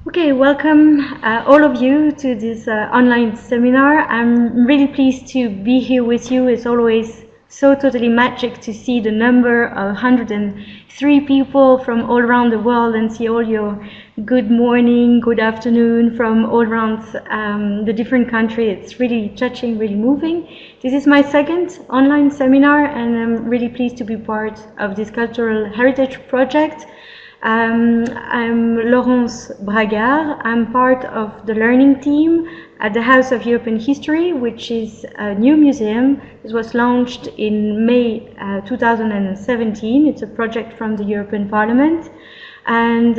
Okay, welcome all of you to this online seminar. I'm really pleased to be here with you. It's always so totally magic to see the number of 103 people from all around the world and see all your good morning, good afternoon from all around the different countries. It's really touching, really moving. This is my second online seminar and I'm really pleased to be part of this cultural heritage project. I'm Laurence Bragard. I'm part of the learning team at the House of European History, which is a new museum. It was launched in May 2017. It's a project from the European Parliament. And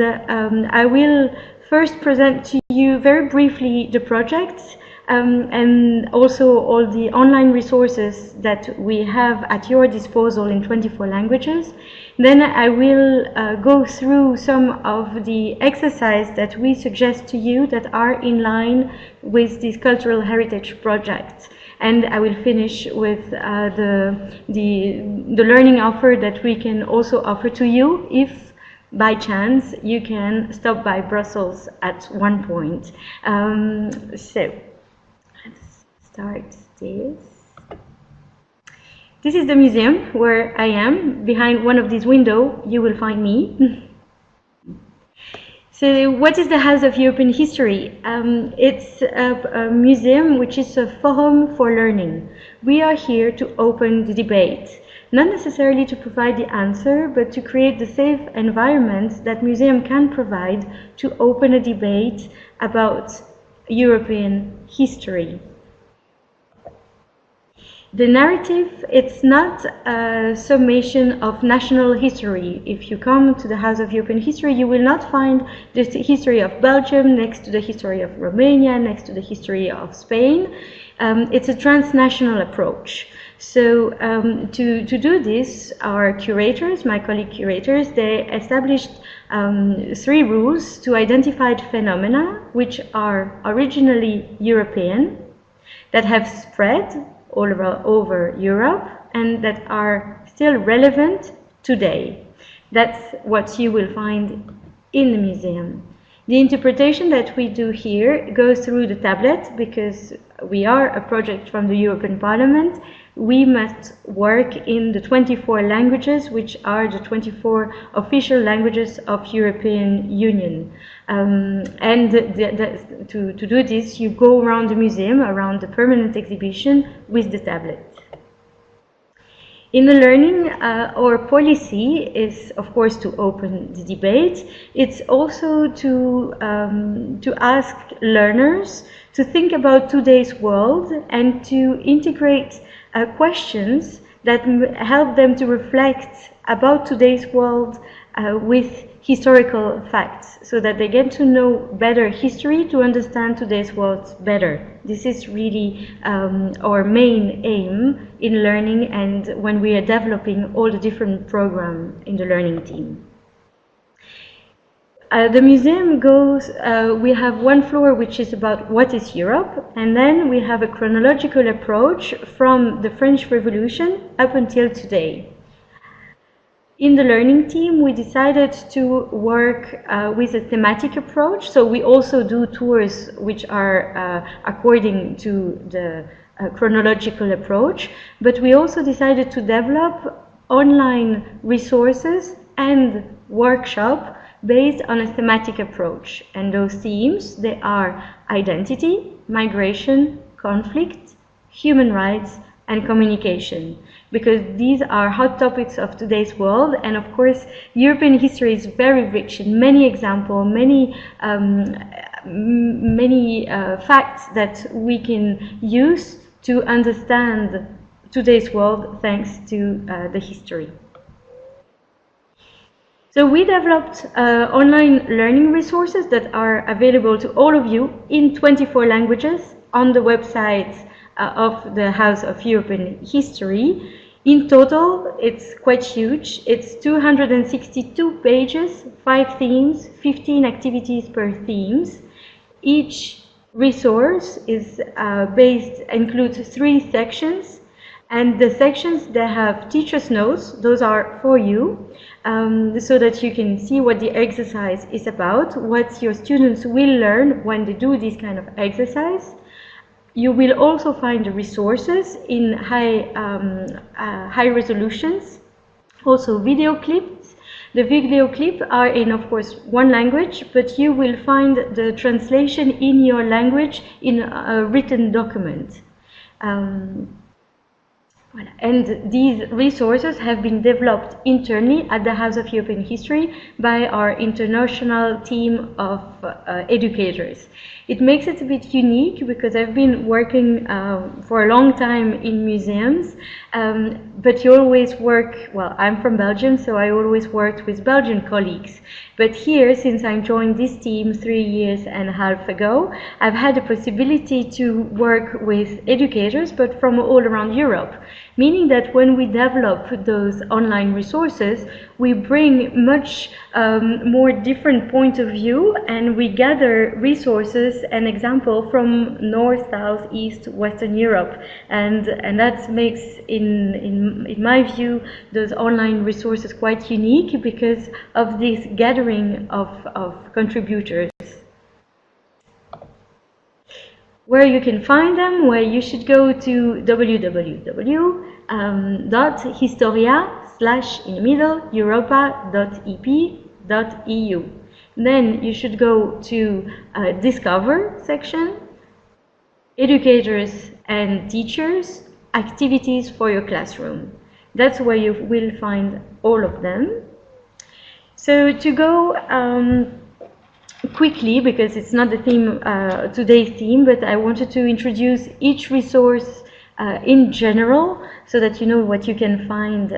I will first present to you very briefly the project and also all the online resources that we have at your disposal in 24 languages. Then I will go through some of the exercises that we suggest to you that are in line with this cultural heritage project. And I will finish with the learning offer that we can also offer to you if by chance you can stop by Brussels at one point. So let's start this. This is the museum where I am. Behind one of these windows, you will find me. So what is the House of European History? It's a museum which is a forum for learning. We are here to open the debate, not necessarily to provide the answer, but to create the safe environment that museum can provide to open a debate about European history. The narrative, it's not a summation of national history. If you come to the House of European History, you will not find the history of Belgium next to the history of Romania, next to the history of Spain. It's a transnational approach. So to do this, our curators, my colleague curators, they established 3 rules to identify phenomena which are originally European, that have spread all over Europe and that are still relevant today. That's what you will find in the museum. The interpretation that we do here goes through the tablet because we are a project from the European Parliament. We must work in the 24 languages, which are the 24 official languages of European Union. To do this, you go around the museum, around the permanent exhibition with the tablet. In the learning, our policy is, of course, to open the debate. It's also to ask learners to think about today's world and to integrate questions that help them to reflect about today's world with historical facts, so that they get to know better history to understand today's world better. This is really our main aim in learning and when we are developing all the different programs in the learning team. The museum goes, we have one floor which is about what is Europe, and then we have a chronological approach from the French Revolution up until today. In the learning team, we decided to work with a thematic approach, so we also do tours which are according to the chronological approach, but we also decided to develop online resources and workshops based on a thematic approach. And those themes, they are identity, migration, conflict, human rights, and communication, because these are hot topics of today's world. And of course, European history is very rich in many examples, many facts that we can use to understand today's world thanks to the history. So we developed online learning resources that are available to all of you in 24 languages on the website of the House of European History. In total, it's quite huge. It's 262 pages, 5 themes, 15 activities per themes. Each resource is includes 3 sections, And the sections that have teacher's notes, those are for you, so that you can see what the exercise is about, what your students will learn when they do this kind of exercise. You will also find the resources in high resolutions, also video clips. The video clips are in, of course, one language, but you will find the translation in your language in a written document. And these resources have been developed internally at the House of European History by our international team of educators. It makes it a bit unique because I've been working for a long time in museums, but you always work, well, I'm from Belgium, so I always worked with Belgian colleagues. But here, since I joined this team 3 years and a half ago, I've had the possibility to work with educators, but from all around Europe. Meaning that when we develop those online resources, we bring much more different point of view, and we gather resources and example from North, South, East, Western Europe, and that makes, in my view, those online resources quite unique because of this gathering of contributors. Where you can find them, where you should go to www.historia/europa.ep.eu. Then you should go to Discover section, Educators and Teachers, Activities for your classroom. That's where you will find all of them. So to go quickly, because it's not the theme, today's theme, but I wanted to introduce each resource in general so that you know what you can find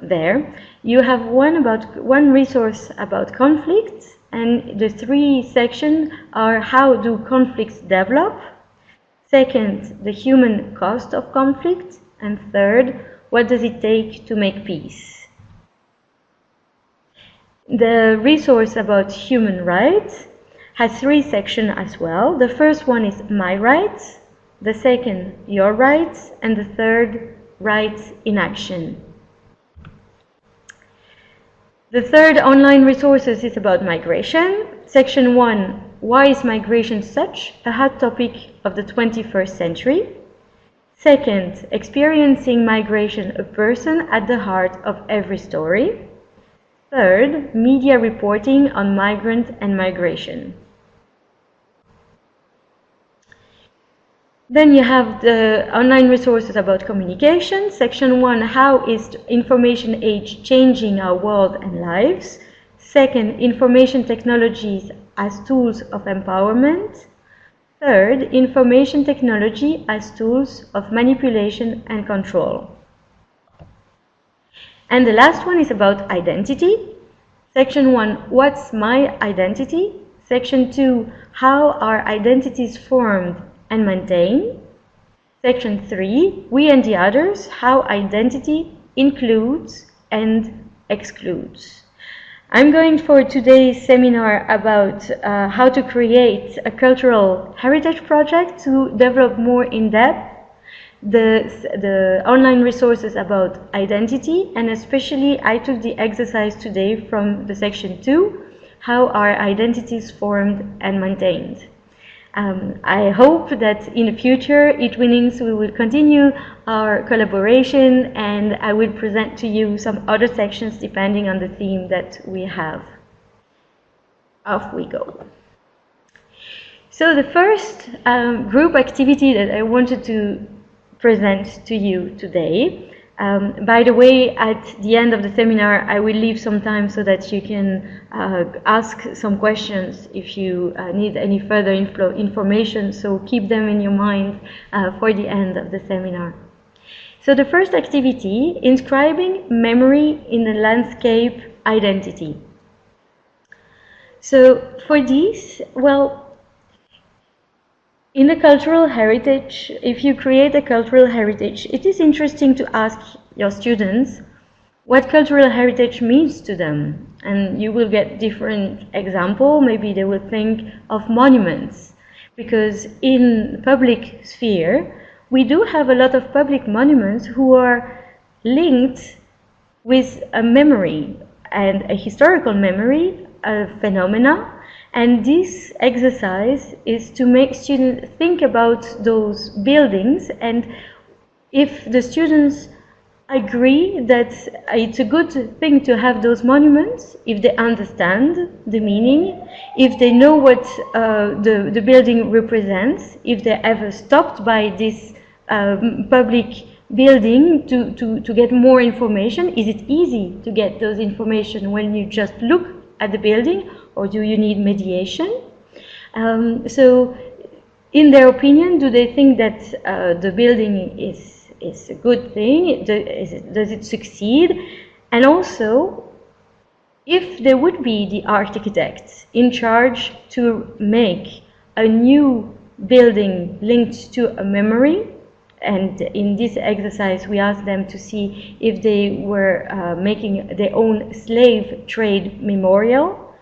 there. You have one resource about conflict, and the 3 sections are how do conflicts develop, second, the human cost of conflict, and third, what does it take to make peace. The resource about human rights has 3 sections as well. The first one is my rights, the second, your rights, and the third, rights in action. The third online resources is about migration. Section 1, why is migration such a hot topic of the 21st century? Second, experiencing migration, a person at the heart of every story. Third, media reporting on migrant and migration. Then you have the online resources about communication. Section 1, how is the information age changing our world and lives? Second, information technologies as tools of empowerment. Third, information technology as tools of manipulation and control. And the last one is about identity. Section 1, what's my identity? Section 2, how are identities formed and maintained? Section 3, we and the others, how identity includes and excludes. I'm going for today's seminar about how to create a cultural heritage project to develop more in depth the online resources about identity, and especially I took the exercise today from the section 2, how are identities formed and maintained. I hope that in the future, eTwinnings, we will continue our collaboration, and I will present to you some other sections depending on the theme that we have. Off we go. So the first group activity that I wanted to present to you today. By the way, at the end of the seminar, I will leave some time so that you can ask some questions if you need any further information, so keep them in your mind for the end of the seminar. So the first activity, inscribing memory in the landscape identity. So for this, well, in the cultural heritage, if you create a cultural heritage, it is interesting to ask your students what cultural heritage means to them. And you will get different examples. Maybe they will think of monuments, because in public sphere, we do have a lot of public monuments who are linked with a memory and a historical memory, a phenomena. And this exercise is to make students think about those buildings, and if the students agree that it's a good thing to have those monuments, if they understand the meaning, if they know what the building represents, if they ever stopped by this public building to get more information. Is it easy to get those information when you just look at the building, or do you need mediation? So in their opinion, do they think that the building is a good thing? Does it succeed? And also, if there would be the architects in charge to make a new building linked to a memory, and in this exercise we asked them to see if they were making their own slave trade memorial,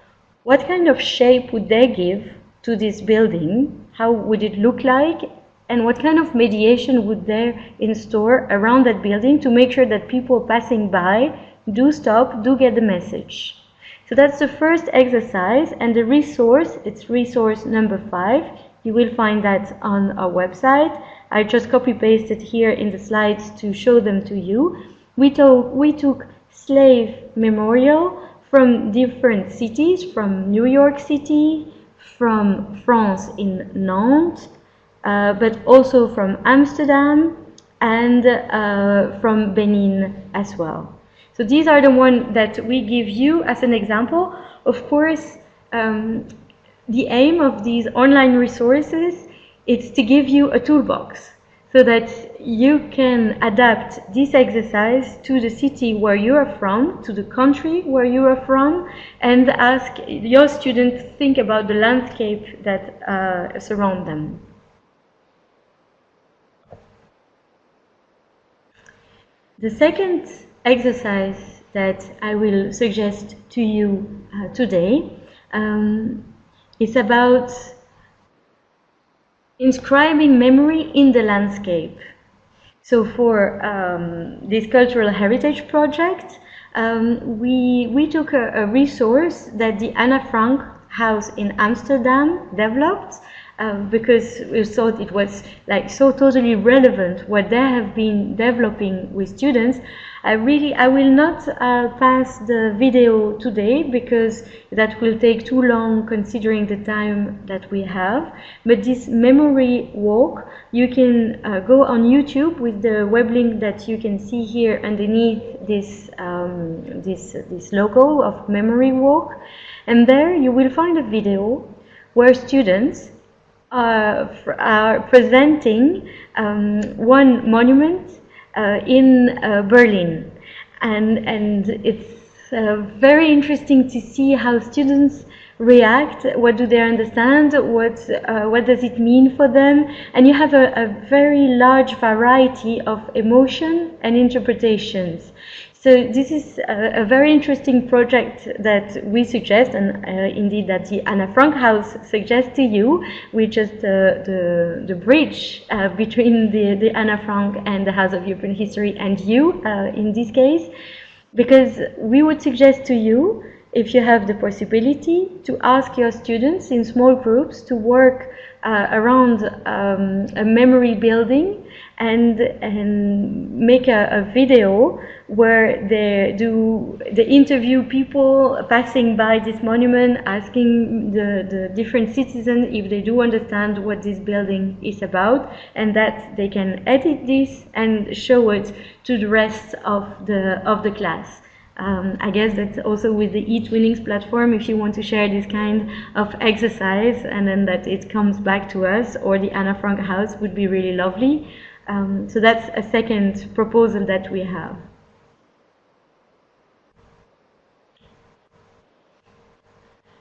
what kind of shape would they give to this building? How would it look like? And what kind of mediation would there in store around that building to make sure that people passing by do stop, do get the message? So that's the first exercise, and the resource, it's resource number 5. You will find that on our website. I just copy-pasted here in the slides to show them to you. We took slave memorial from different cities, from New York City, from France in Nantes, but also from Amsterdam and from Benin as well. So these are the ones that we give you as an example. Of course, the aim of these online resources is to give you a toolbox so that you can adapt this exercise to the city where you are from, to the country where you are from, and ask your students to think about the landscape that surround them. The second exercise that I will suggest to you today is about inscribing memory in the landscape. So for this cultural heritage project, we took a resource that the Anna Frank House in Amsterdam developed, because we thought it was like so totally relevant what they have been developing with students. I will not pass the video today because that will take too long considering the time that we have. But this memory walk, you can go on YouTube with the web link that you can see here underneath this this logo of memory walk, and there you will find a video where students are presenting one monument in Berlin, and it's very interesting to see how students react. What do they understand? What does it mean for them? And you have a very large variety of emotion and interpretations. So this is a very interesting project that we suggest, and indeed that the Anna Frank House suggests to you, which is the bridge between the Anna Frank and the House of European History and you in this case, because we would suggest to you, if you have the possibility, to ask your students in small groups to work around a memory building and make a video where they interview people passing by this monument, asking the different citizens if they do understand what this building is about, and that they can edit this and show it to the rest of the class. I guess that also with the eTwinnings platform, if you want to share this kind of exercise and then that it comes back to us or the Anna Frank House, would be really lovely. So that's a second proposal that we have.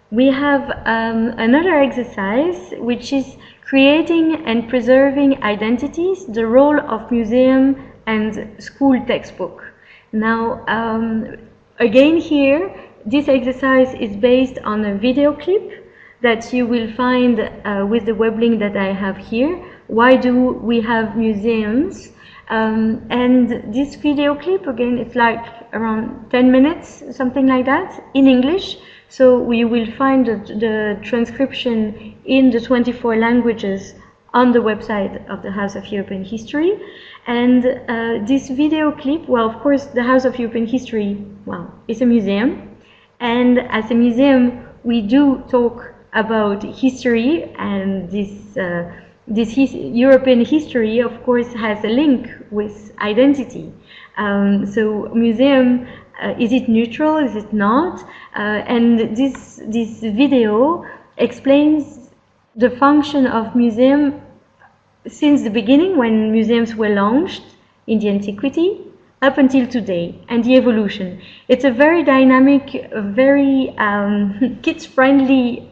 We have another exercise, which is creating and preserving identities, the role of museum and school textbook. Now, again here, this exercise is based on a video clip that you will find with the web link that I have here, why do we have museums. And this video clip, again, it's like around 10 minutes, something like that, in English. So you will find the transcription in the 24 languages on the website of the House of European History. And this video clip, well, of course, the House of European History, well, it's a museum. And as a museum, we do talk about history, and this European history, of course, has a link with identity. So museum, is it neutral, is it not? And this video explains the function of museum since the beginning, when museums were launched in the antiquity, up until today, and the evolution. It's a very dynamic, very kids-friendly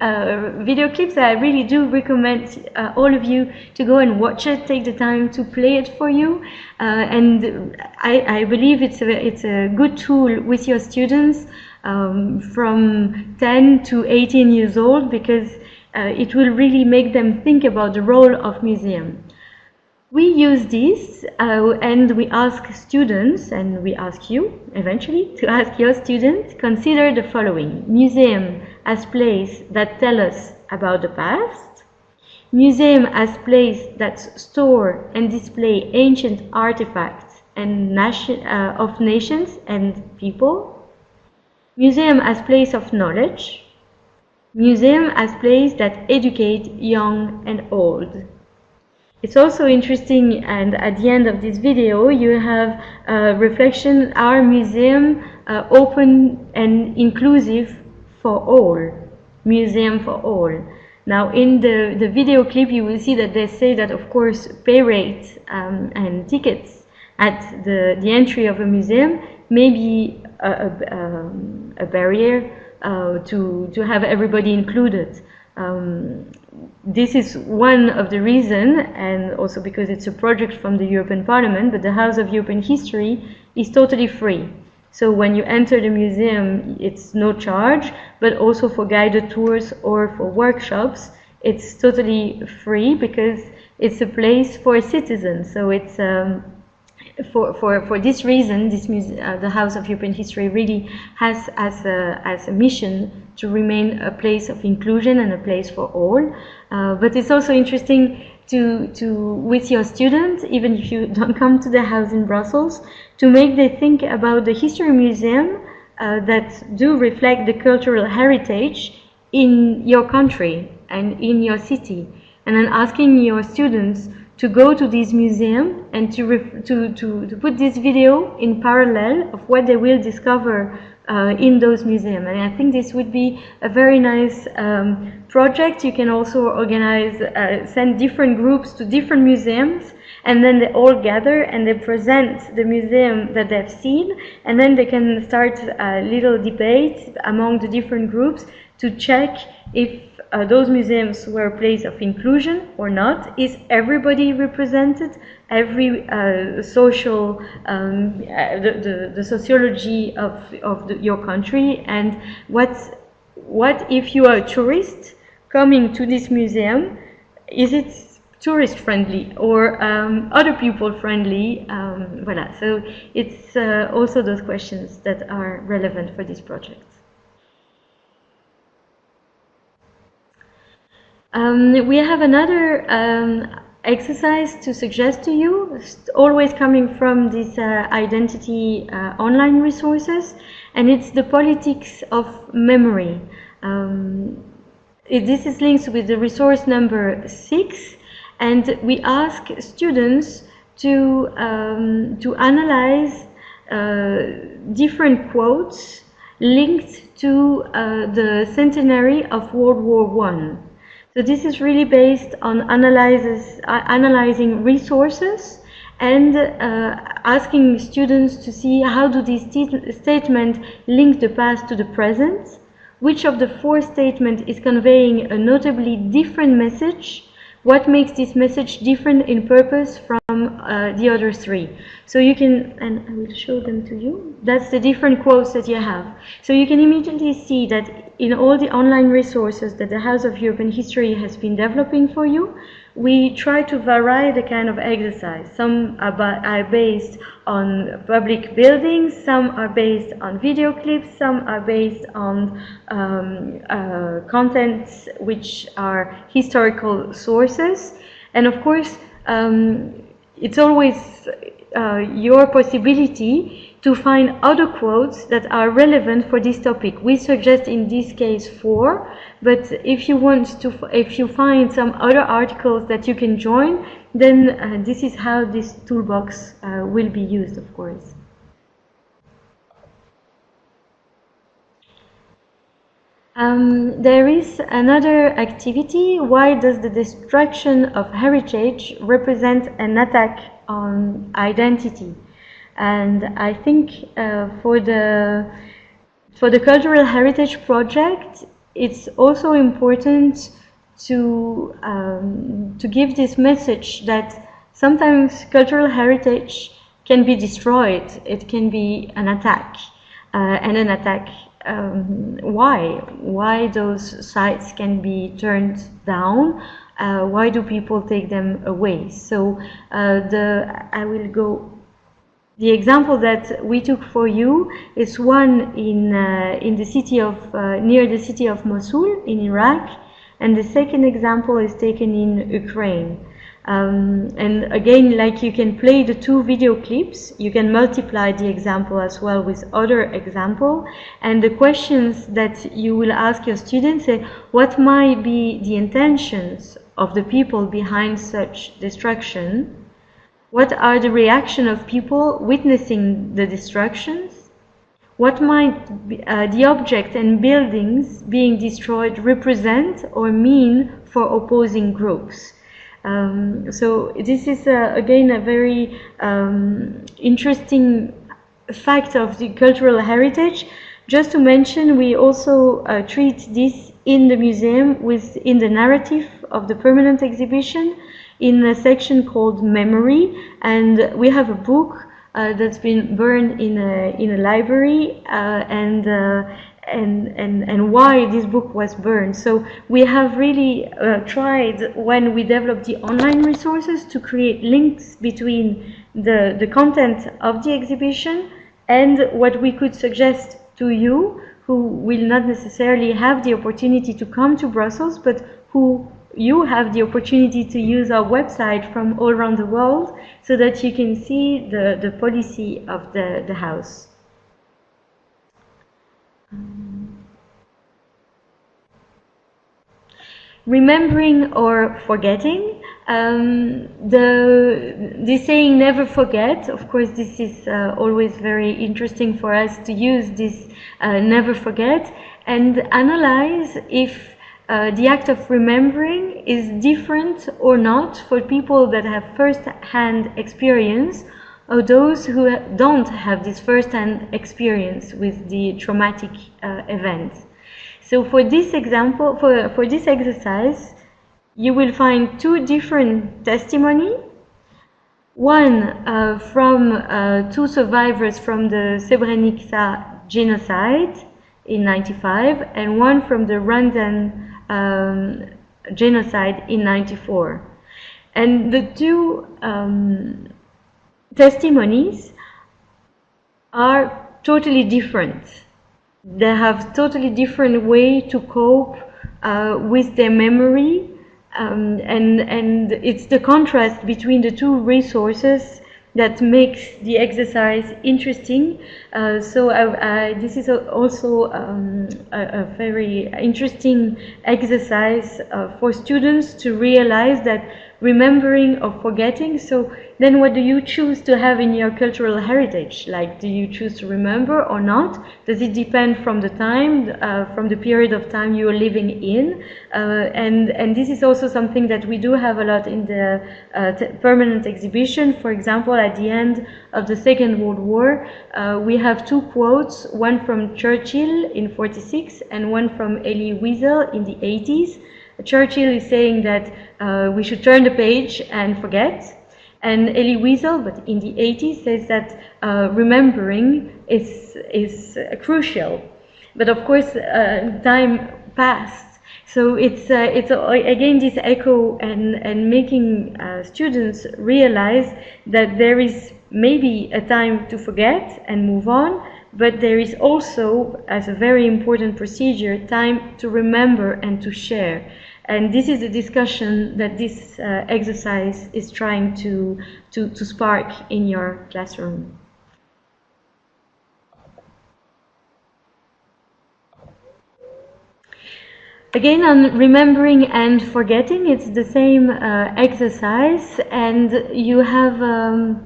video clips that I really do recommend all of you to go and watch it, take the time to play it for you. And I believe it's a good tool with your students from 10 to 18 years old, because it will really make them think about the role of museum. We use this and we ask students, and we ask you eventually to ask your students, consider the following: museum as place that tell us about the past, museum as place that store and display ancient artifacts and of nations and people, museum as place of knowledge, museum as place that educate young and old. It's also interesting, and at the end of this video you have a reflection: our museum open and inclusive for all, museum for all. Now in the video clip you will see that they say that, of course, pay rates and tickets at the entry of a museum may be a barrier to have everybody included. This is one of the reasons, and also because it's a project from the European Parliament, but the House of European History is totally free. So when you enter the museum, it's no charge, but also for guided tours or for workshops, it's totally free, because it's a place for citizens. So it's for this reason, the House of European History really has as a mission to remain a place of inclusion and a place for all. But it's also interesting to with your students, even if you don't come to the house in Brussels, to make them think about the history museum that do reflect the cultural heritage in your country and in your city, and then asking your students to go to this museum and to put this video in parallel of what they will discover in those museums. And I think this would be a very nice project. You can also organize, send different groups to different museums, and then they all gather and they present the museum that they've seen, and then they can start a little debate among the different groups to check if those museums were a place of inclusion or not. Is everybody represented? Every social, the sociology of your country, and what if you are a tourist coming to this museum? Is it tourist friendly or other people friendly? Voilà. So it's also those questions that are relevant for this project. We have another exercise to suggest to you, always coming from these identity online resources, and it's the politics of memory. This is linked with the resource number 6, and we ask students to analyze different quotes linked to the centenary of World War I. So this is really based on analyzing resources and asking students to see how do these statements link the past to the present, which of the 4 statements is conveying a notably different message, what makes this message different in purpose from the other 3. So you can, and I will show them to you, that's the different quotes that you have. So you can immediately see that in all the online resources that the House of European History has been developing for you, we try to vary the kind of exercise. Some are based on public buildings, some are based on video clips, some are based on contents which are historical sources. And of course, it's always your possibility to find other quotes that are relevant for this topic. We suggest in this case 4, but if you find some other articles that you can join, then this is how this toolbox will be used, of course. There is another activity. Why does the destruction of heritage represent an attack on identity? And I think for the Cultural Heritage Project, it's also important to give this message that sometimes cultural heritage can be destroyed. It can be an attack, and an attack. Why those sites can be turned down? Why do people take them away? So I will go. The example that we took for you is one in the city of near the city of Mosul in Iraq, and the second example is taken in Ukraine. And again, like you can play the 2 video clips, you can multiply the example as well with other example, and the questions that you will ask your students say, what might be the intentions of the people behind such destruction? What are the reaction of people witnessing the destructions? What might be, the object and buildings being destroyed represent or mean for opposing groups? So this is again a very interesting fact of the cultural heritage. Just to mention, we also treat this in the museum in the narrative of the permanent exhibition, in a section called Memory, and we have a book that's been burned in a library, and why this book was burned. So we have really tried, when we developed the online resources, to create links between the content of the exhibition and what we could suggest to you, who will not necessarily have the opportunity to come to Brussels, but who you have the opportunity to use our website from all around the world, so that you can see the policy of the house. Remembering or forgetting. The saying "never forget." Of course, this is always very interesting for us to use this "never forget" and analyze if the act of remembering is different or not for people that have first-hand experience, or those who don't have this first-hand experience with the traumatic event. So for this example, for this exercise, you will find 2 different testimonies. One from 2 survivors from the Srebrenica genocide in '95, and one from the Rwandan genocide in '94. And the 2 testimonies are totally different. They have totally different way to cope with their memory, and it's the contrast between the 2 resources that makes the exercise interesting. So this is also a very interesting exercise for students to realize that remembering or forgetting. So then what do you choose to have in your cultural heritage? Like, do you choose to remember or not? Does it depend from the time, from the period of time you are living in? And this is also something that we do have a lot in the permanent exhibition. For example, at the end of the Second World War, we have 2 quotes, one from Churchill in '46 and one from Elie Wiesel in the '80s. Churchill is saying that we should turn the page and forget, and Elie Wiesel, but in the '80s, says that remembering is crucial. But of course, time passed. So it's again this echo and making students realize that there is maybe a time to forget and move on, but there is also, as a very important procedure, time to remember and to share. And this is a discussion that this exercise is trying to spark in your classroom. Again, on remembering and forgetting, it's the same exercise, and you have an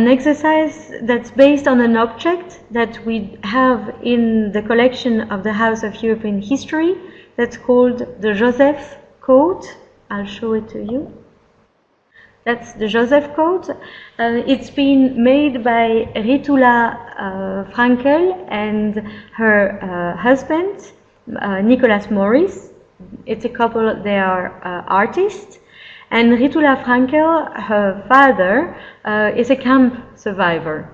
exercise that's based on an object that we have in the collection of the House of European History that's called the Joseph Code. I'll show it to you. That's the Joseph Code. It's been made by Ritula Frankel and her husband, Nicolas Morris. It's a couple, they are artists. And Ritula Frankel, her father, is a camp survivor.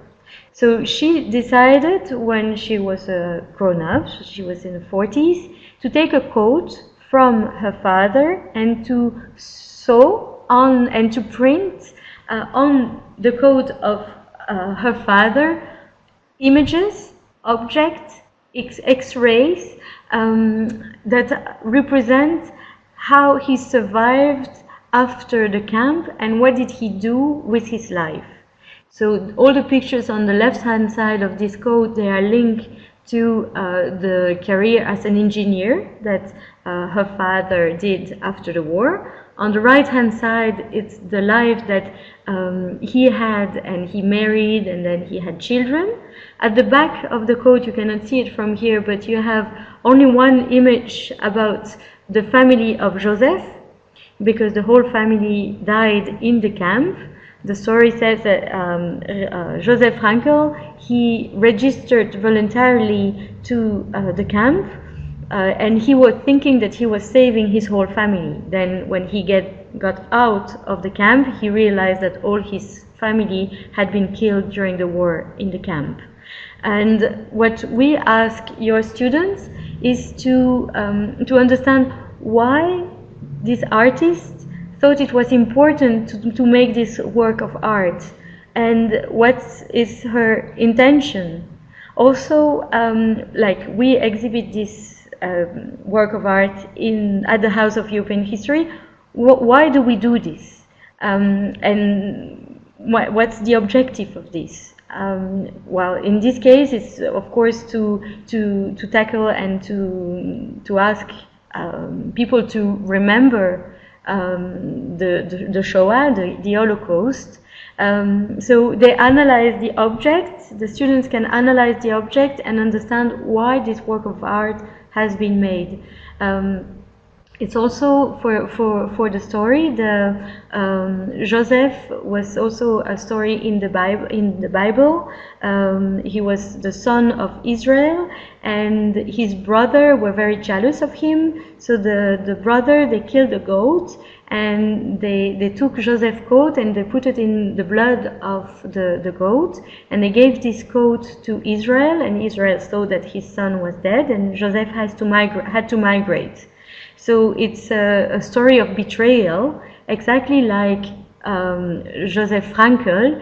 So she decided when she was grown up, so she was in the 40s, to take a coat from her father and to sew on and to print on the coat of her father images, objects, X-rays that represent how he survived after the camp and what did he do with his life. So all the pictures on the left-hand side of this code, they are linked to the career as an engineer that her father did after the war. On the right-hand side, it's the life that he had, and he married, and then he had children. At the back of the code, you cannot see it from here, but you have only one image about the family of Joseph, because the whole family died in the camp. The story says that Joseph Frankel, he registered voluntarily to the camp, and he was thinking that he was saving his whole family. Then when he got out of the camp, he realized that all his family had been killed during the war in the camp. And what we ask your students is to understand why this artist thought it was important to make this work of art, and what is her intention. Also, like we exhibit this work of art at the House of European History. Why do we do this? And what's the objective of this? Well, in this case, it's of course to tackle and to ask people to remember the Shoah, the Holocaust. So they analyze the object. The students can analyze the object and understand why this work of art has been made. It's also for the story. Joseph was also a story in the Bible. He was the son of Israel, and his brother were very jealous of him. So the brother, they killed a goat, and they took Joseph's coat and they put it in the blood of the goat, and they gave this coat to Israel, and Israel saw that his son was dead, and Joseph had to migrate. So it's a story of betrayal, exactly like Joseph Frankel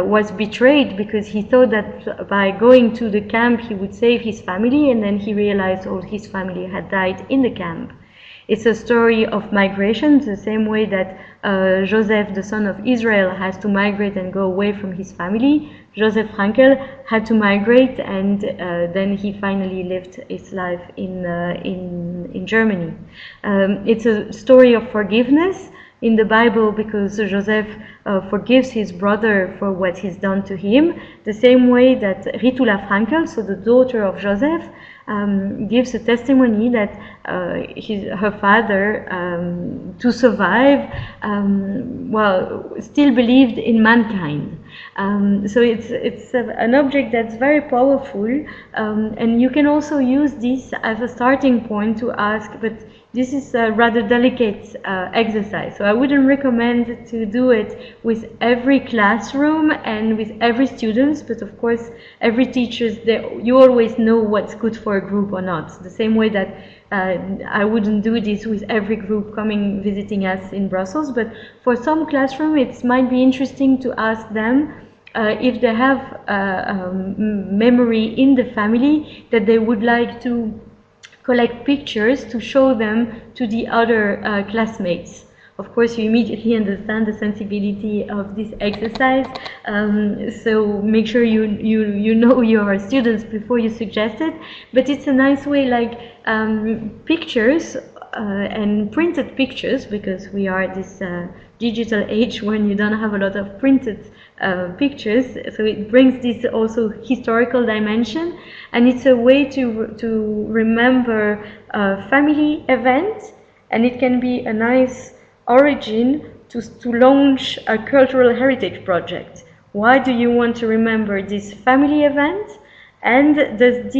was betrayed because he thought that by going to the camp he would save his family, and then he realized all his family had died in the camp. It's a story of migration, the same way that Joseph, the son of Israel, has to migrate and go away from his family. Joseph Frankel had to migrate, and then he finally lived his life in Germany. It's a story of forgiveness in the Bible, because Joseph forgives his brother for what he's done to him, the same way that Ritula Frankel, so the daughter of Joseph, gives a testimony that her father, to survive, still believed in mankind. So it's an object that's very powerful, and you can also use this as a starting point to ask, but this is a rather delicate exercise. So I wouldn't recommend to do it with every classroom and with every student, but of course every teacher, you always know what's good for a group or not. The same way that I wouldn't do this with every group coming visiting us in Brussels, but for some classroom it might be interesting to ask them if they have memory in the family that they would like to collect pictures to show them to the other classmates. Of course, you immediately understand the sensibility of this exercise, so make sure you know your students before you suggest it. But it's a nice way, like pictures and printed pictures, because we are this digital age when you don't have a lot of printed pictures, so it brings this also historical dimension, and it's a way to remember a family event, and it can be a nice origin to launch a cultural heritage project. Why do you want to remember this family event, and is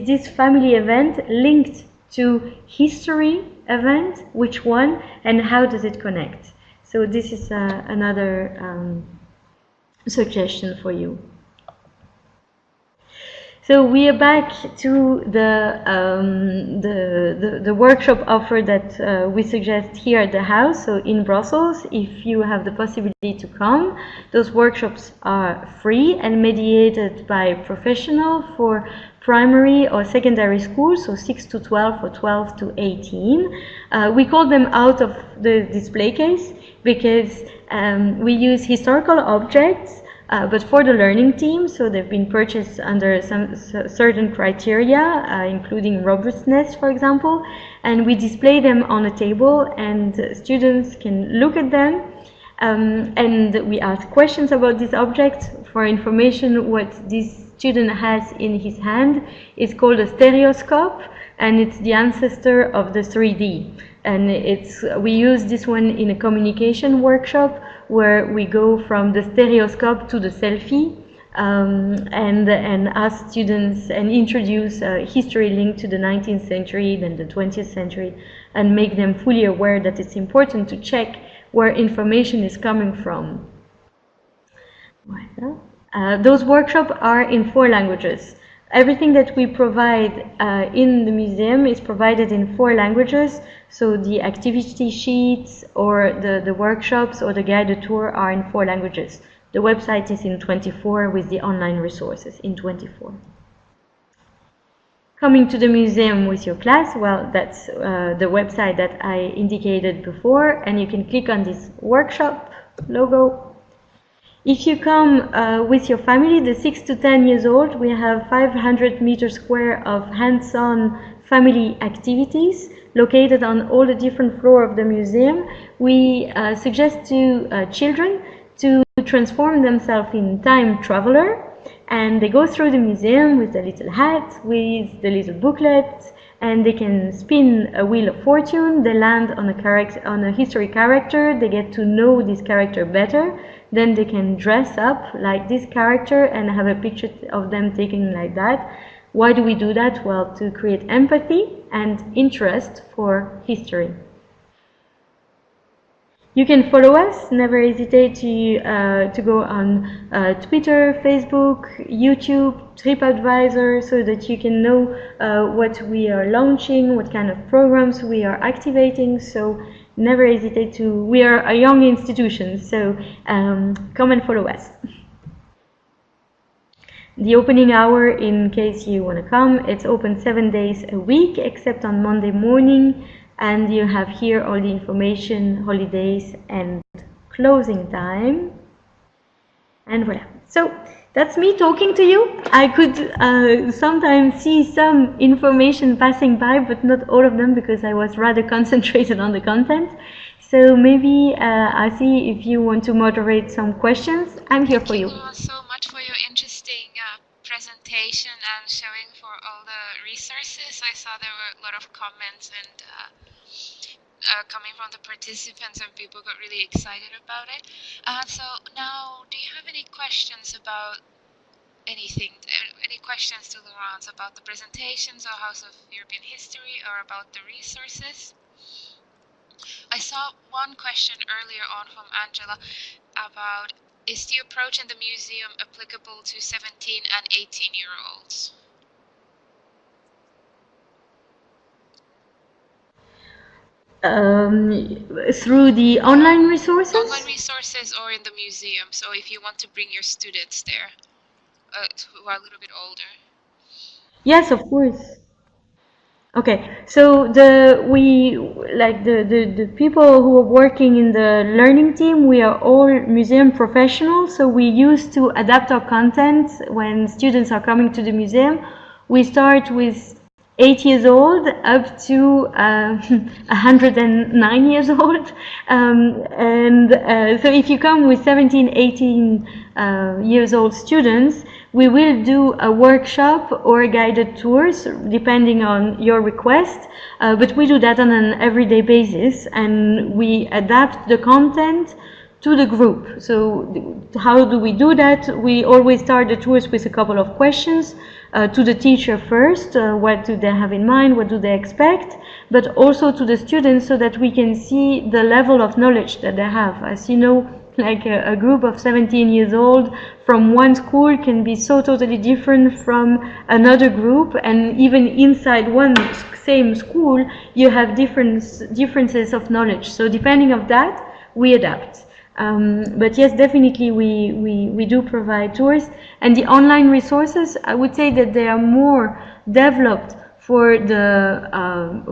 this family event linked to history event, which one, and how does it connect? So this is another suggestion for you. So we are back to the workshop offer that we suggest here at the house. So in Brussels, if you have the possibility to come, those workshops are free and mediated by professional for primary or secondary school, so 6 to 12 or 12 to 18. We call them out of the display case because we use historical objects, but for the learning team, so they've been purchased under some certain criteria, including robustness, for example, and we display them on a table, and students can look at them, and we ask questions about this object. For information, what this student has in his hand is called a stereoscope, and it's the ancestor of the 3D. And we use this one in a communication workshop where we go from the stereoscope to the selfie, and ask students and introduce history linked to the 19th century, then the 20th century, and make them fully aware that it's important to check where information is coming from. Those workshops are in 4 languages. Everything that we provide in the museum is provided in 4 languages, so the activity sheets or the workshops or the guided tour are in 4 languages. The website is in 24 with the online resources in 24. Coming to the museum with your class, well, that's the website that I indicated before, and you can click on this workshop logo. If you come with your family, the 6 to 10 years old, we have 500 meters square of hands-on family activities located on all the different floors of the museum. We suggest to children to transform themselves in time traveler, and they go through the museum with the little hat, with the little booklet, and they can spin a wheel of fortune. They land on a history character. They get to know this character better. Then they can dress up like this character and have a picture of them taken like that. Why do we do that? Well, to create empathy and interest for history. You can follow us. Never hesitate to go on Twitter, Facebook, YouTube, TripAdvisor, so that you can know what we are launching, what kind of programs we are activating. So never hesitate to. We are a young institution, so come and follow us. The opening hour, in case you want to come, it's open 7 days a week, except on Monday morning. And you have here all the information, holidays, and closing time. And voilà. So that's me talking to you. I could sometimes see some information passing by, but not all of them, because I was rather concentrated on the content. So maybe I see if you want to moderate some questions. I'm here for you. Thank you so much for your interesting presentation and showing for all the resources. I saw there were a lot of comments and coming from the participants, and people got really excited about it. So now, do you have any questions about anything? Any questions to Laurence about the presentations or House of European History or about the resources? I saw one question earlier on from Angela about, is the approach in the museum applicable to 17 and 18-year-olds? Through the online resources? Online resources or in the museum. So if you want to bring your students there, who are a little bit older. Yes, of course. Okay, so the people who are working in the learning team, we are all museum professionals, so we used to adapt our content when students are coming to the museum. We start with 8 years old up to 109 years old. So if you come with 17, 18 years old students, we will do a workshop or guided tours depending on your request, but we do that on an everyday basis, and we adapt the content to the group. So how do we do that? We always start the tours with a couple of questions to the teacher first. What do they have in mind? What do they expect? But also to the students, so that we can see the level of knowledge that they have. As you know, like a group of 17 years old from one school can be so totally different from another group, and even inside one same school you have differences of knowledge. So depending on that, we adapt. But yes, definitely we do provide tours, and the online resources, I would say that they are more developed for the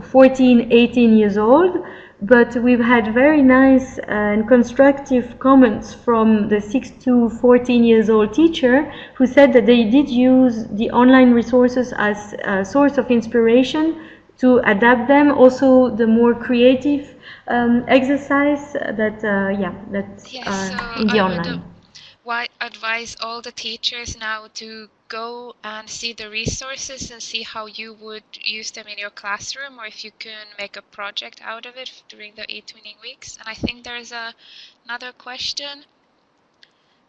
14, 18 years old, but we've had very nice and constructive comments from the 6 to 14 years old teacher who said that they did use the online resources as a source of inspiration to adapt them. Also, the more creative exercise that's in the online. Why advise all the teachers now to go and see the resources and see how you would use them in your classroom, or if you can make a project out of it during the eTwinning weeks. And I think there's another question.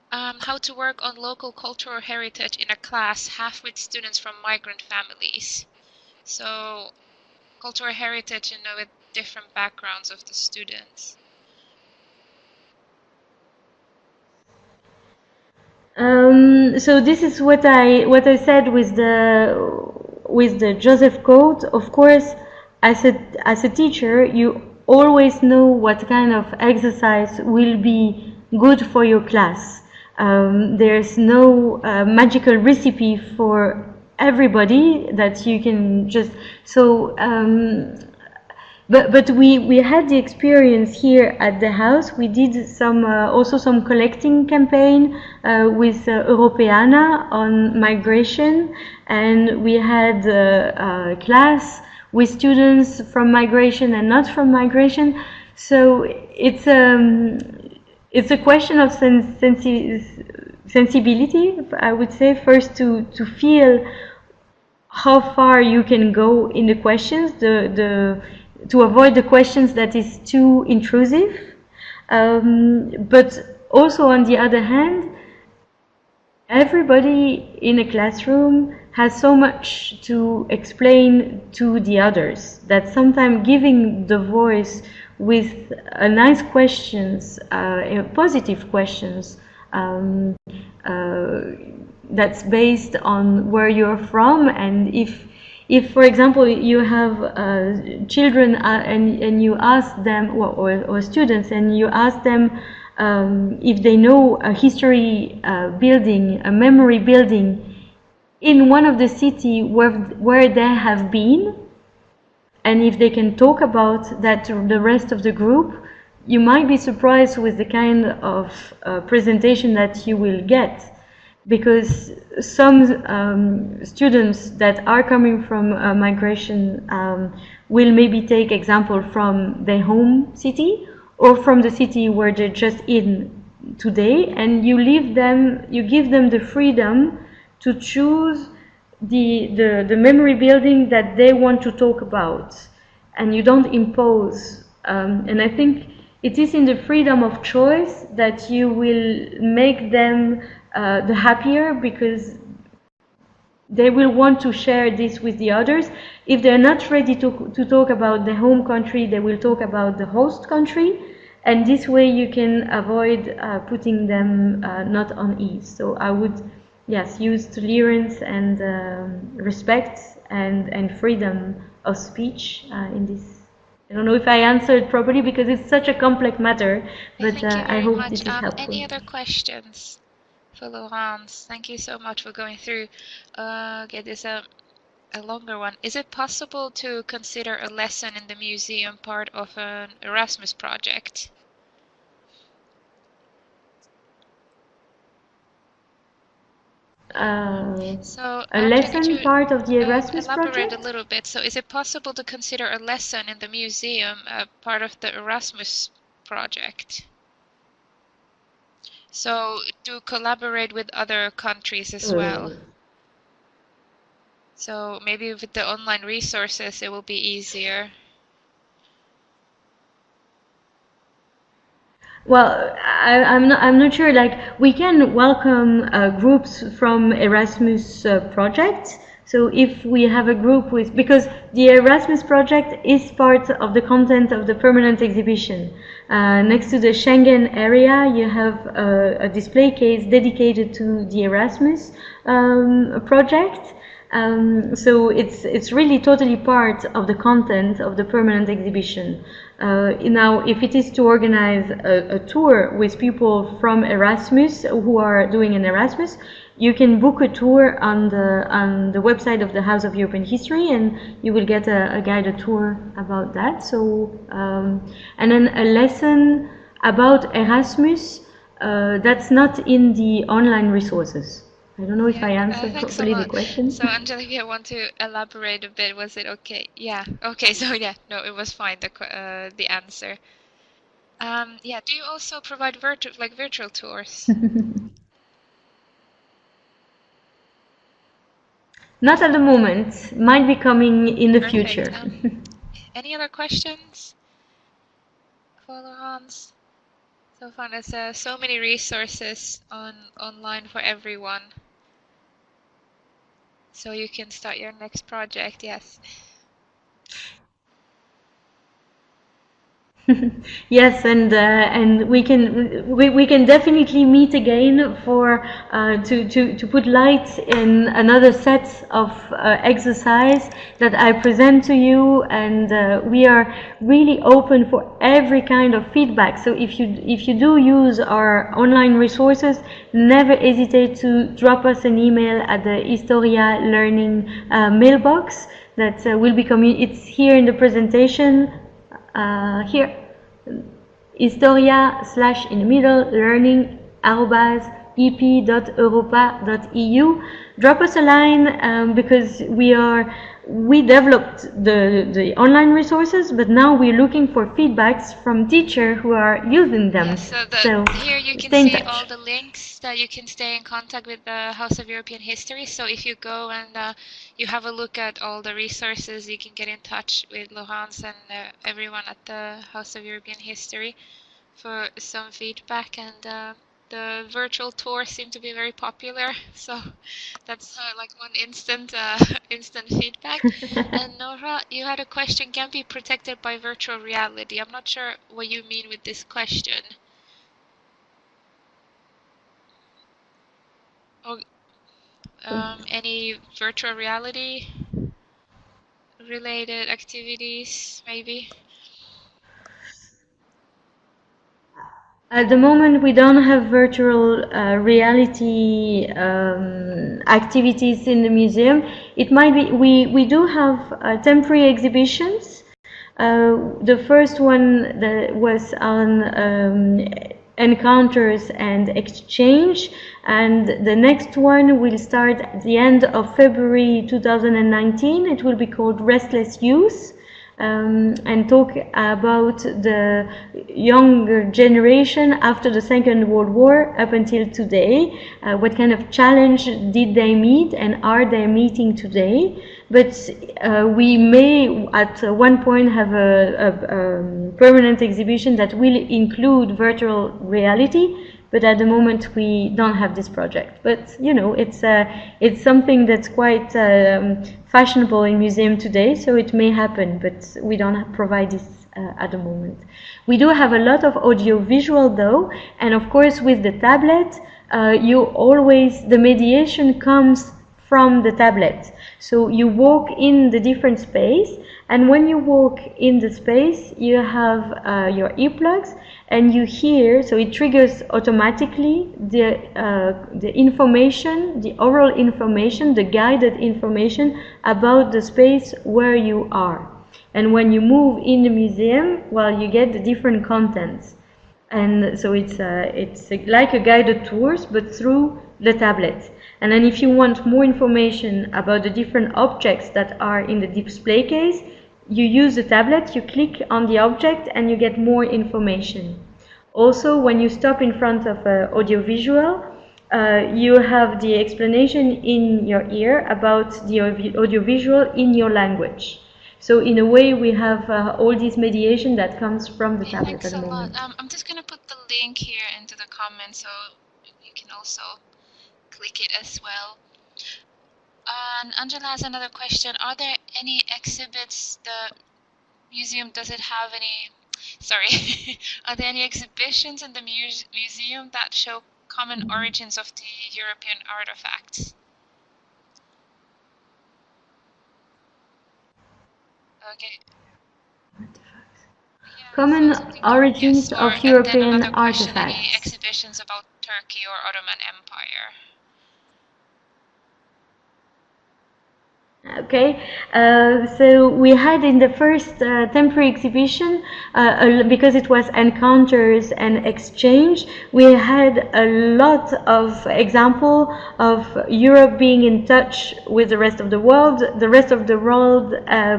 How to work on local cultural heritage in a class, half with students from migrant families. So cultural heritage, with different backgrounds of the students. So this is what I said with the Joseph Code. Of course, as a teacher, you always know what kind of exercise will be good for your class. There's no magical recipe for everybody that you can just so. But we had the experience here at the house. We did some also some collecting campaign with Europeana on migration, and we had a class with students from migration and not from migration. So it's a question of sensibility, I would say, first to feel how far you can go in the questions, to avoid the questions that is too intrusive. But also, on the other hand, everybody in a classroom has so much to explain to the others that sometimes giving the voice with nice questions, positive questions, that's based on where you're from. And if for example you have children and you ask them, or students, and you ask them if they know a history building, a memory building in one of the city where they have been, and if they can talk about that to the rest of the group, you might be surprised with the kind of presentation that you will get. Because some students that are coming from migration will maybe take example from their home city or from the city where they're just in today, and you give them the freedom to choose the memory building that they want to talk about, and you don't impose. And I think it is in the freedom of choice that you will make them the happier, because they will want to share this with the others. If they're not ready to talk about the home country, they will talk about the host country. And this way you can avoid putting them not on ease. So I would, yes, use tolerance and respect and freedom of speech in this. I don't know if I answered properly because it's such a complex matter, but I hope this is helpful. Any other questions for Laurence? Thank you so much for going through. Okay, there's a longer one. Is it possible to consider a lesson in the museum part of an Erasmus project? So a lesson part of the Erasmus project? Elaborate a little bit. So is it possible to consider a lesson in the museum part of the Erasmus project? So to collaborate with other countries as well. So maybe with the online resources it will be easier. Well, I'm not sure. Like, we can welcome groups from Erasmus projects. So if we have a group with, because the Erasmus project is part of the content of the permanent exhibition. Next to the Schengen area, you have a display case dedicated to the Erasmus project. So it's really totally part of the content of the permanent exhibition. Now, if it is to organize a tour with people from Erasmus who are doing an Erasmus, you can book a tour on the website of the House of European History, and you will get a guided tour about that. So, and then a lesson about Erasmus that's not in the online resources. I don't know if I answered properly the question. So, Angelique, I want to elaborate a bit. Was it okay? Yeah. Okay. So yeah, no, it was fine. The answer. Yeah. Do you also provide virtual tours? Not at the moment. Might be coming in the future. Any other questions for Laurence? So far, there's so many resources online for everyone. So you can start your next project, yes. Yes, and we can definitely meet again for to put light in another set of exercise that I present to you, and we are really open for every kind of feedback. So if you do use our online resources, never hesitate to drop us an email at the Historia Learning mailbox that will be it's here in the presentation. Here, historia / in the middle learning @ep.europa.eu. Drop us a line because we developed the online resources, but now we're looking for feedbacks from teachers who are using them. Yes, so here you can see all the links that you can stay in contact with the House of European History. So if you go and you have a look at all the resources, you can get in touch with Laurence and everyone at the House of European History for some feedback. And the virtual tours seem to be very popular, so that's like one instant feedback. And Nora, you had a question, can be protected by virtual reality. I'm not sure what you mean with this question. Or any virtual reality related activities, maybe? At the moment, we don't have virtual reality activities in the museum. It might be, we do have temporary exhibitions. The first one that was on encounters and exchange, and the next one will start at the end of February 2019. It will be called Restless Youth. And talk about the younger generation after the Second World War up until today. What kind of challenge did they meet and are they meeting today? But we may at one point have a permanent exhibition that will include virtual reality. but at the moment we don't have this project. But you know, it's something that's quite fashionable in museum today, so it may happen, but we don't provide this at the moment. We do have a lot of audio-visual though, and of course with the tablet, the mediation comes from the tablet. So you walk in the different space, and when you walk in the space, you have your earplugs, and you hear, so it triggers automatically the information, the oral information, the guided information about the space where you are. And when you move in the museum, well, you get the different contents. And so it's like a guided tours, but through the tablet. And then if you want more information about the different objects that are in the display case, you use the tablet, you click on the object, and you get more information. Also, when you stop in front of audiovisual, you have the explanation in your ear about the audiovisual in your language. So in a way, we have all this mediation that comes from the tablet at the moment. I'm just going to put the link here into the comments so you can also click it as well. And Angela has another question. Are there any exhibits the museum, does it have any, sorry, are there any exhibitions in the museum that show common origins of the European artifacts? Okay. Common origins of European artifacts. Any exhibitions about Turkey or Ottoman Empire? Okay, so we had in the first temporary exhibition, because it was encounters and exchange, we had a lot of example of Europe being in touch with the rest of the world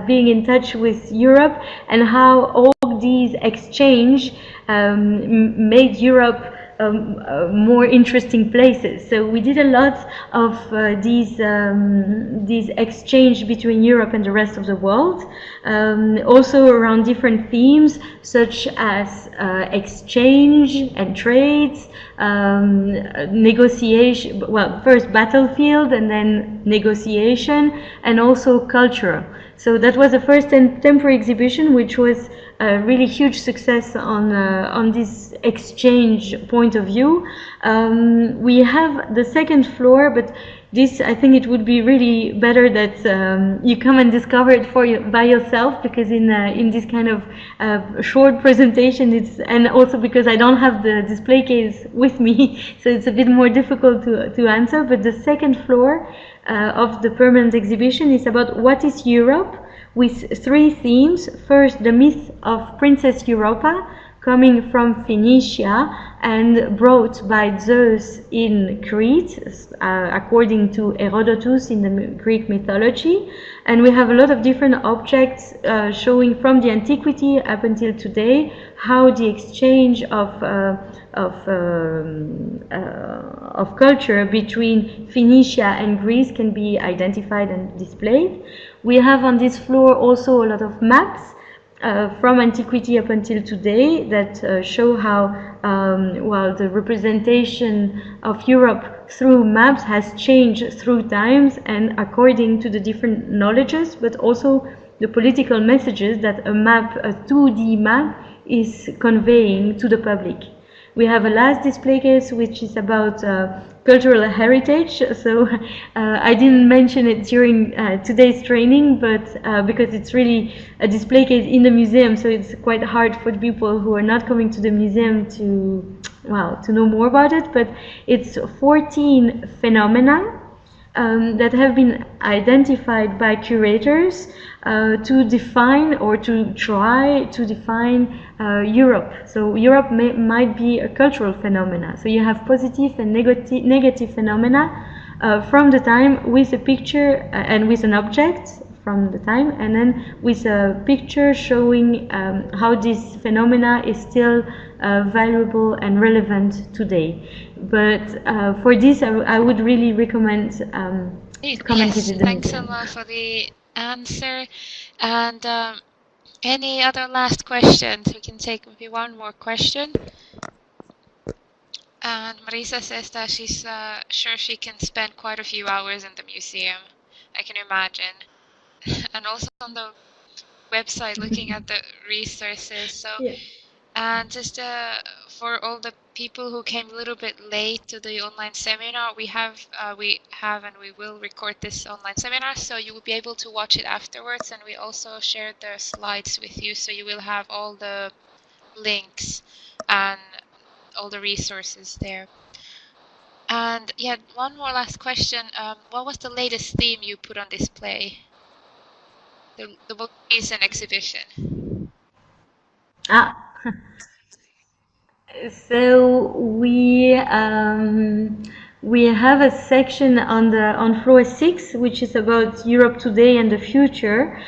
being in touch with Europe, and how all these exchange made Europe more interesting places. So we did a lot of these exchange between Europe and the rest of the world, also around different themes such as exchange and trades, negotiation, well, first battlefield and then negotiation, and also culture. So that was the first temporary exhibition, which was a really huge success on this exchange point of view. We have the second floor, but this, I think it would be really better that you come and discover it by yourself, because in this kind of short presentation, and also because I don't have the display case with me, so it's a bit more difficult to answer. But the second floor of the permanent exhibition is about what is Europe, with three themes. First, the myth of Princess Europa, coming from Phoenicia and brought by Zeus in Crete, according to Herodotus in the Greek mythology. And we have a lot of different objects showing from the antiquity up until today how the exchange of culture between Phoenicia and Greece can be identified and displayed. We have on this floor also a lot of maps from antiquity up until today that show how well, the representation of Europe through maps has changed through times and according to the different knowledges, but also the political messages that a map, a 2D map, is conveying to the public. We have a last display case which is about cultural heritage. So I didn't mention it during today's training, but because it's really a display case in the museum, so it's quite hard for the people who are not coming to the museum to, well, to know more about it. But it's 14 phenomena that have been identified by curators to define, or to try to define, Europe. So Europe might be a cultural phenomena. So you have positive and negative phenomena from the time, with a picture and with an object from the time, and then with a picture showing how this phenomena is still valuable and relevant today. But for this, I would really recommend coming to the museum. Thanks a lot for the answer. And any other last questions? We can take maybe one more question. And Marisa says that she's sure she can spend quite a few hours in the museum. I can imagine. And also on the website looking at the resources. So, Yeah. and just for all the people who came a little bit late to the online seminar, we have and we will record this online seminar, so you will be able to watch it afterwards. And we also shared the slides with you, so you will have all the links and all the resources there. And yeah, one more last question. What was the latest theme you put on display? The book is an exhibition. Ah, so we have a section on floor 6, which is about Europe today and the future.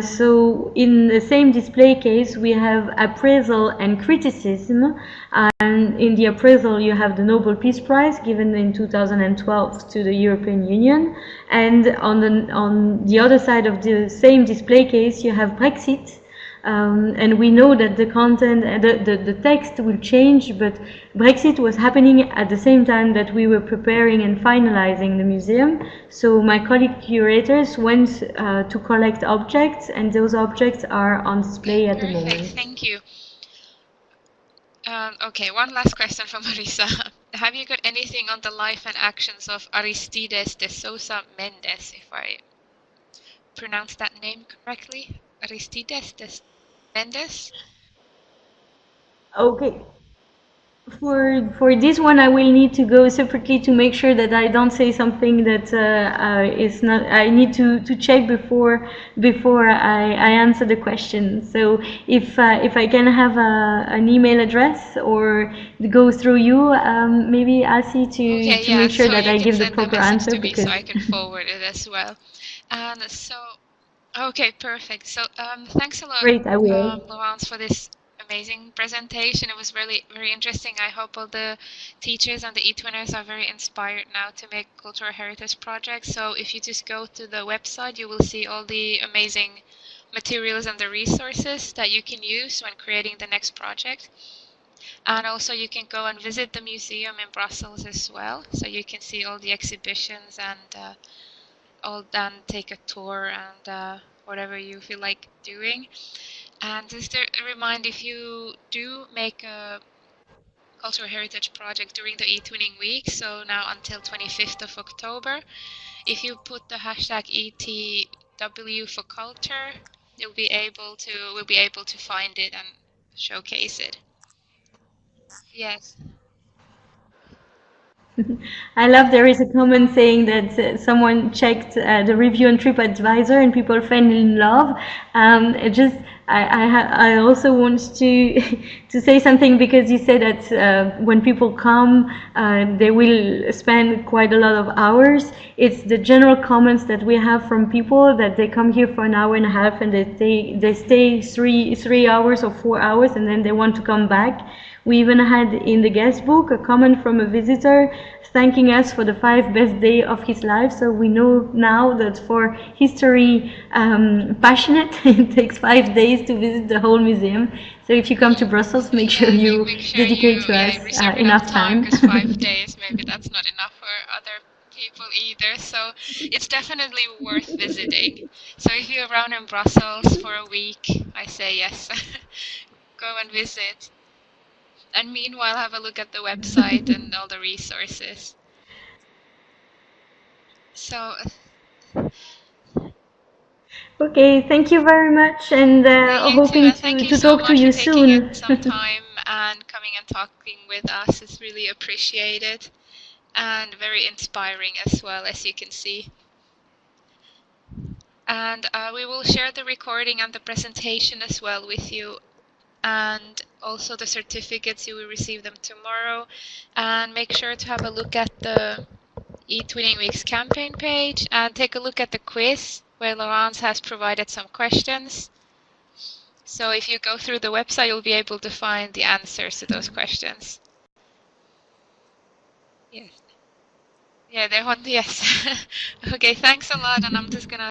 So in the same display case, we have appraisal and criticism. And in the appraisal, you have the Nobel Peace Prize given in 2012 to the European Union. And on the other side of the same display case, you have Brexit. And we know that the content, the text will change, but Brexit was happening at the same time that we were preparing and finalizing the museum. So my colleague curators went to collect objects, and those objects are on display at the moment. Perfect, thank you. Okay, one last question from Marisa. Have you got anything on the life and actions of Aristides de Sousa Mendes, if I pronounce that name correctly? Aristides de Mendes? Okay. For this one, I will need to go separately to make sure that I don't say something that is not. I need to check before I answer the question. So if I can have an email address or go through you, maybe Asi to make sure that I give the proper answer, because so I can forward it as well. And so, okay, perfect. So thanks a lot, great, I will. Laurence, for this amazing presentation. It was really very interesting. I hope all the teachers and the eTwinners are very inspired now to make cultural heritage projects. So if you just go to the website, you will see all the amazing materials and the resources that you can use when creating the next project. And also you can go and visit the museum in Brussels as well. So you can see all the exhibitions and take a tour and whatever you feel like doing. And just a reminder, if you do make a cultural heritage project during the eTwinning week, so now until 25th of October, if you put the hashtag ETW for culture, we'll be able to find it and showcase it. Yes. I love there is a comment saying that someone checked the review on TripAdvisor and people fell in love. I also want to to say something because you said that when people come, they will spend quite a lot of hours. It's the general comments that we have from people that they come here for an hour and a half and they stay 3 hours or 4 hours and then they want to come back. We even had in the guest book a comment from a visitor thanking us for the 5 best days of his life. So we know now that for history passionate, it takes 5 days to visit the whole museum. So if you come to Brussels, make sure you dedicate to us enough time. Because 5 days, maybe that's not enough for other people either. So it's definitely worth visiting. So if you're around in Brussels for a week, I say yes, go and visit. And meanwhile, have a look at the website and all the resources. So, okay, thank you very much, and hoping to talk to you soon. Some time and coming and talking with us is really appreciated and very inspiring as well, as you can see. And we will share the recording and the presentation as well with you, and also the certificates. You will receive them tomorrow. And make sure to have a look at the eTwinning Week's campaign page and take a look at the quiz where Laurence has provided some questions. So if you go through the website, you'll be able to find the answers to those questions. Yes. Yeah, they're on. Yes. Okay, thanks a lot, and I'm just gonna